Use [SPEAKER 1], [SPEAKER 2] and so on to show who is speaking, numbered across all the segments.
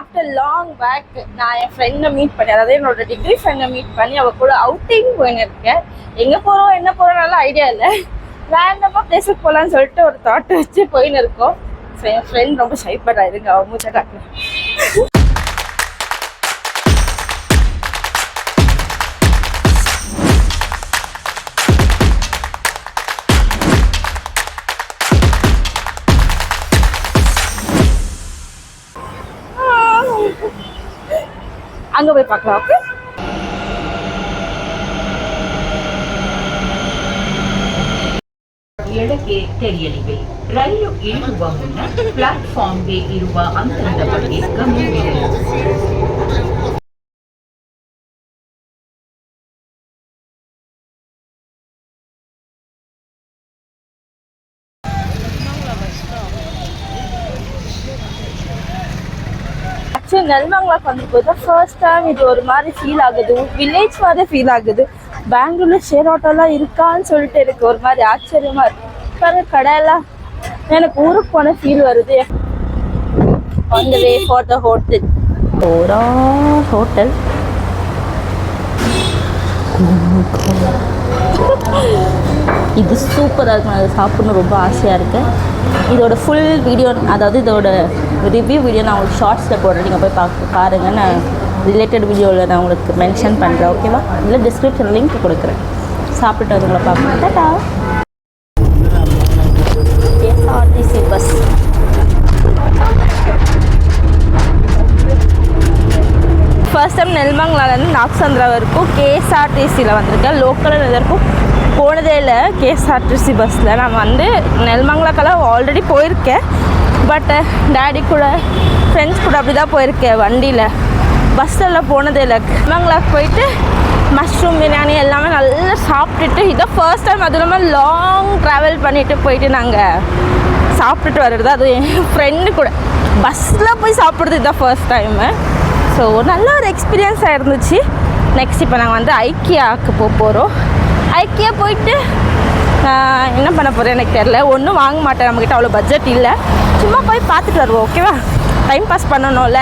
[SPEAKER 1] After long back நான் என் ஃப்ரெண்டை meet பண்ணி, அதாவது என்னோட டிகிரி ஃப்ரெண்டை மீட் பண்ணி அவள் கூட அவுட்டிங் போயின்னு இருக்கேன். எங்கே போகிறோம் என்ன போகிறோம்னால ஐடியா இல்லை, ரேண்டமாக பிளேஸுக்கு போகலான்னு சொல்லிட்டு ஒரு தாட் வச்சு போயின்னு இருக்கோம். ஸோ என் ஃப்ரெண்ட் ரொம்ப ஷை பண்ணுறா, இருங்க அவன் மூச்சை காட்டுறேன். அங்கே போய் பார்க்கலாம். ஓகே,
[SPEAKER 2] ಎಡಕ್ಕೆ ತೆರೆಯಲಿವೆ. ರೈಲು ಇಳಿಯುವ ಮುನ್ನ ಪ್ಲಾಟ್ಫಾರ್ಮ್ಗೆ ಇರುವ ಅಂತರದ ಬಗ್ಗೆ ಗಮನವಿದೆ.
[SPEAKER 1] ஆக்சுவலி நெல்மங்கலாக்கு வந்துட்டு ஃபர்ஸ்ட் டைம் இது ஒரு மாதிரி ஃபீல் ஆகுது, வில்லேஜ் மாதிரி ஃபீல் ஆகுது. பெங்களூர்ல ஷேர் ஆட்டோலாம் இருக்கான்னு சொல்லிட்டு எனக்கு ஒரு மாதிரி ஆச்சரியமா இருக்கு. பாரு கடையெல்லாம், எனக்கு ஊருக்கு போன ஃபீல் வருது. On the way for the hotel. Hotel இது சூப்பராக இருக்கும், அதை சாப்பிடணும் ரொம்ப ஆசையாக இருக்குது. இதோட ஃபுல் வீடியோ, அதாவது இதோட ரிவ்யூ வீடியோ நான் உங்களுக்கு ஷார்ட்ஸில் போடுறேன், நீங்கள் போய் பாருங்கள். நான் ரிலேட்டட் வீடியோவில் நான் உங்களுக்கு மென்ஷன் பண்ணுறேன், ஓகேவா? இல்லை டிஸ்கிரிப்ஷன் லிங்க் கொடுக்குறேன். சாப்பிட்டு அதுங்களை பார்க்கணும். டாடா. எஸ்ஆர்டிசி பஸ். ஃபர்ஸ்ட் டைம் நெல்மங்கலாலேருந்து நாக்சந்திரா வரைக்கும் கேஎஸ்ஆர்டிசியில் வந்திருக்கேன். லோக்கலில் எதற்கும் போனதே இல்லை கேஎஸ்ஆர்டிசி பஸ்ஸில். நான் வந்து நெல்மங்கலாக்கெல்லாம் ஆல்ரெடி போயிருக்கேன், பட் டேடி கூட ஃப்ரெண்ட்ஸ் கூட அப்படி தான் போயிருக்கேன் வண்டியில். பஸ்ஸில் போனதே இல்லை. நெல்மங்கலாக்கு போயிட்டு மஷ்ரூம் பிரியாணி எல்லாமே நல்லா சாப்பிட்டுட்டு, இதான் ஃபர்ஸ்ட் டைம். அதுவும் இல்லாமல் லாங் ட்ராவல் பண்ணிவிட்டு போயிட்டு நாங்கள் சாப்பிட்டுட்டு வர்றது, அது என் ஃப்ரெண்டு கூட பஸ்ஸில் போய் சாப்பிட்றது இதுதான் ஃபர்ஸ்ட் டைமு. ஸோ நல்ல ஒரு எக்ஸ்பீரியன்ஸாக இருந்துச்சு. நெக்ஸ்ட் இப்போ நாங்கள் வந்து ஐக்கியாவுக்கு போகிறோம். ஐக்கியா போயிட்டு என்ன பண்ண போகிறேன் எனக்கு தெரில. ஒன்றும் வாங்க மாட்டேன், நம்மக்கிட்ட அவ்வளோ பட்ஜெட் இல்லை. சும்மா போய் பார்த்துட்டு வருவோம், ஓகேவா? டைம் பாஸ் பண்ணணும்ல,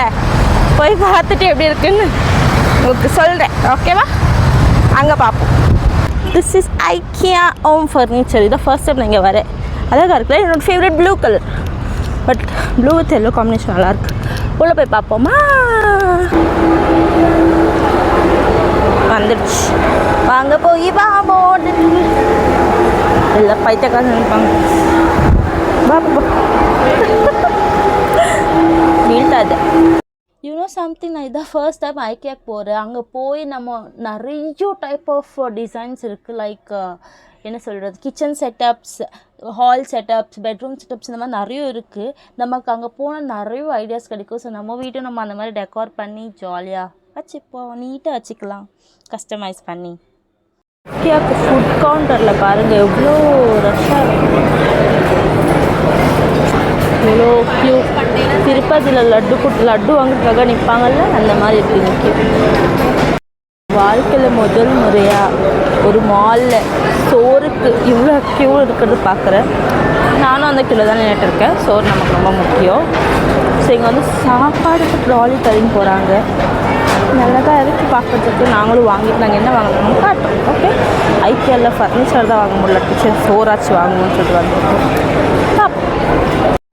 [SPEAKER 1] போய் பார்த்துட்டு எப்படி இருக்குன்னு உங்களுக்கு சொல்கிறேன், ஓகேவா? அங்கே பார்ப்போம். This is IKEA home furniture. இதான் ஃபர்ஸ்ட் டைம் நான் இங்கே வரேன். அழகாக இருக்குல்ல, என்னோடய favourite blue colour. But blue with yellow combination நல்லாயிருக்கு. உள்ளே போய் பார்ப்போமா? வந்துடுச்சு, வாங்க போய் பாப்போம். எல்லாம் பைத்தியக்காரன் நினைப்பாங்க. பாப்பா வீழ்த்தாது. யூனோ சம்திங், நான் இதான் ஃபர்ஸ்ட் டைம் ஐக்கியாக்கு போகிறேன். அங்கே போய் நம்ம நிறைய டைப் ஆஃப் டிசைன்ஸ் இருக்குது. லைக் என்ன சொல்கிறது, kitchen setups, hall setups, bedroom setups, இந்த மாதிரி நிறைய இருக்குது. நமக்கு அங்கே போனால் நிறைய ஐடியாஸ் கிடைக்கும். ஸோ நம்ம வீட்டும் நம்ம அந்த மாதிரி டெக்கார் பண்ணி ஜாலியாக வச்சுப்போம், நீட்டாக வச்சுக்கலாம், கஸ்டமைஸ் பண்ணி. ஐக்கியாவுக்கு ஃபுட் கவுண்டரில் பாருங்கள் எவ்வளோ ரஷ்ஷாக இருக்கும், எவ்வளோ க்யூ. திருப்பதியில் லட்டு வாங்குறதுக்காக நிற்பாங்கல்ல, அந்த மாதிரி இருக்குது முக்கியம். வாழ்க்கையில் முதல் முறையாக ஒரு மாலில் சோறுக்கு இவ்வளோ க்யூ இருக்கிறது பார்க்குறேன். நானும் அந்த கிலோ தான் நின்றுட்டுருக்கேன். சோறு நமக்கு ரொம்ப முக்கியம். ஸோ இங்கே வந்து சாப்பாடுக்கு ட்ராலி தள்ளின்னு போகிறாங்க. நல்லா தான் இருக்குது பார்க்குறதுக்கு. நாங்களும் வாங்கிட்டு நாங்கள் என்ன வாங்கணும்னு காட்டுறோம். ஓகே, ஐக்கியாவில் ஃபர்னிச்சர் தான் வாங்க முடியல, கிச்சன் சோறாச்சு வாங்கணும்னு சொல்லிட்டு வந்துருக்கோம்.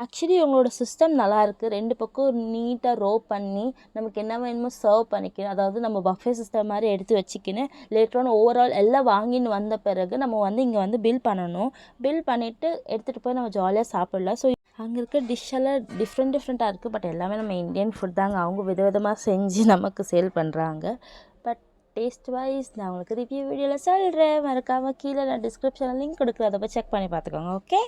[SPEAKER 1] ஆக்சுவலி உங்களோட சிஸ்டம் நல்லாயிருக்கு. ரெண்டு பக்கம் நீட்டாக ரோ பண்ணி நமக்கு என்ன வேணுமோ சர்வ் பண்ணிக்கணும். அதாவது நம்ம பஃபே சிஸ்டம் மாதிரி எடுத்து வச்சுக்கின்னு லேட்டரான ஓவரால் எல்லாம் வாங்கின்னு வந்த பிறகு நம்ம வந்து இங்கே வந்து பில் பண்ணணும். பில் பண்ணிவிட்டு எடுத்துகிட்டு போய் நம்ம ஜாலியாக சாப்பிடலாம். ஸோ அங்கே இருக்க டிஷ்ஷெல்லாம் டிஃப்ரெண்ட்டாக இருக்குது. பட் எல்லாமே நம்ம இந்தியன் ஃபுட் தாங்க. அவங்க விதவிதமாக செஞ்சு நமக்கு சேல் பண்ணுறாங்க. பட் டேஸ்ட் வைஸ் நான் உங்களுக்கு ரிவ்யூ வீடியோவில் சொல்கிறேன். மறக்காமல் கீழே நான் டிஸ்கிரிப்ஷனில் லிங்க் கொடுக்குறேன், அதை போய் செக் பண்ணி பார்த்துக்கோங்க. Okay,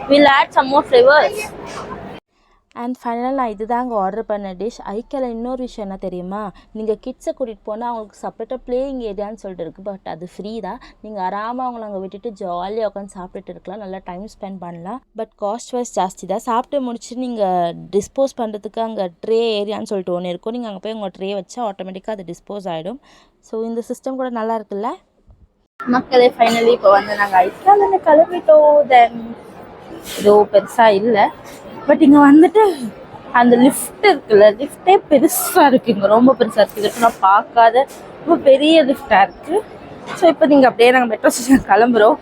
[SPEAKER 1] we'll add some more flavors. And ஃபைனலாக நான் இது தாங்க ஆர்டர் பண்ண டிஷ். ஐக்கியாவில் இன்னொரு விஷயம் என்ன தெரியுமா, நீங்கள் கிட்ஸை கூட்டிகிட்டு போனால் அவங்களுக்கு செப்பரேட்டாக ப்ளேயிங் ஏரியான்னு சொல்லிட்டு இருக்குது. பட் அது ஃப்ரீ தான். நீங்கள் ஆறாமல் அவங்கள அங்கே விட்டுட்டு ஜாலியாக உட்காந்து சாப்பிட்டுட்டு இருக்கலாம், நல்லா டைம் ஸ்பெண்ட் பண்ணலாம். பட் காஸ்ட் வைஸ் ஜாஸ்தி தான். சாப்பிட்டு முடிச்சு நீங்கள் டிஸ்போஸ் பண்ணுறதுக்கு அங்கே ட்ரே ஏரியான்னு சொல்லிட்டு ஒன்று இருக்கும். நீங்கள் அங்கே போய் உங்கள் ட்ரே வச்சா ஆட்டோமேட்டிக்காக அது டிஸ்போஸ் ஆகிடும். ஸோ இந்த சிஸ்டம் கூட நல்லா இருக்குல்ல மக்களே. ஃபைனலி இப்போ வந்து நாங்கள் ஐக்கியாவில் கிளம்பிட்டோம். தென் ஏதோ பெருசாக இல்லை, பட் இங்கே வந்துட்டு அந்த லிஃப்ட் இருக்குல்ல, லிஃப்டே பெருசாக இருக்குது. இங்கே ரொம்ப பெருசாக இருக்குது. இதுக்கு நான் பார்க்காத ரொம்ப பெரிய லிஃப்டாக இருக்குது. ஸோ இப்போ நீங்கள் அப்படியே நாங்கள் மெட்ரோ ஸ்டேஷன் கிளம்புறோம்.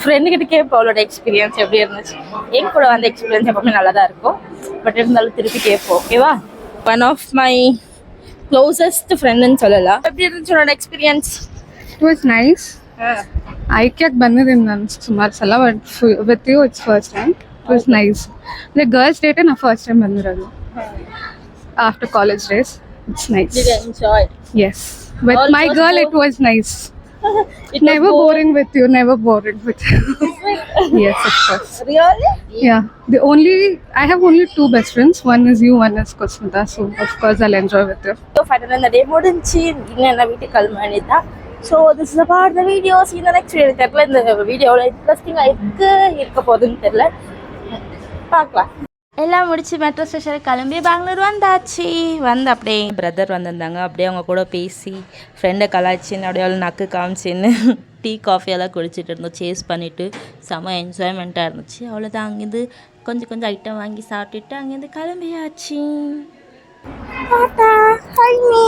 [SPEAKER 1] ஃப்ரெண்டுக்கிட்ட கேட்போம் அவளோட எக்ஸ்பீரியன்ஸ் எப்படி இருந்துச்சு. என் கூட வந்த எக்ஸ்பீரியன்ஸ் எப்பவுமே நல்லா தான் இருக்கும், பட் இருந்தாலும் திருப்பி கேட்போம். ஓகேவா? ஒன் ஆஃப் மை க்ளோசஸ்ட் ஃப்ரெண்டுன்னு சொல்லலாம். எப்படி இருந்துச்சு உன்னோட experience?
[SPEAKER 3] It was nice. IKEA ಬಂದಿದ್ದೀನಿ ನಾನು ಸುಮಾರು ಸಲ with you it's first time. It was nice. The girls date na first time ಬಂದಿರೋದು after college days. It's nice.
[SPEAKER 1] Did you enjoy?
[SPEAKER 3] Yes. With
[SPEAKER 1] All
[SPEAKER 3] my
[SPEAKER 1] was
[SPEAKER 3] girl
[SPEAKER 1] bored?
[SPEAKER 3] it was nice.
[SPEAKER 1] It
[SPEAKER 3] Never
[SPEAKER 1] was
[SPEAKER 3] boring with you. Never boring with you. Yes, of course.
[SPEAKER 1] Really?
[SPEAKER 3] Yeah. I have only two best friends. One is you, one is Kusmita. So of course I'll enjoy with you.
[SPEAKER 1] So finally இந்த டே முடிஞ்சு இன்னும் வீட்டுக்கு கிளம்ப வேண்டியதுதான். So this is about the video. இந்த next video தெரியல, இந்த வீடியோவில் இன்ட்ரெஸ்டிங்காக இருக்க போகுதுன்னு தெரியல, பார்க்கலாம். எல்லாம் முடிச்சு மெட்ரோ ஸ்டேஷனுக்கு கிளம்பி பெங்களூர் வந்தாச்சு. வந்து அப்படியே பிரதர் வந்திருந்தாங்க. அப்படியே அவங்க கூட பேசி ஃப்ரெண்டை கலாய்ச்சின்னு அப்படியே அவ்வளோ நக்கு காமிச்சின்னு டீ காஃபியெல்லாம் குடிச்சிட்டு இருந்தோம். சேஸ் பண்ணிவிட்டு செம்ம என்ஜாய்மெண்ட்டாக இருந்துச்சு. அவ்வளோதான். அங்கேருந்து கொஞ்சம் ஐட்டம் வாங்கி சாப்பிட்டுட்டு அங்கேருந்து கிளம்பியாச்சு. டாடா. ஹை மீ.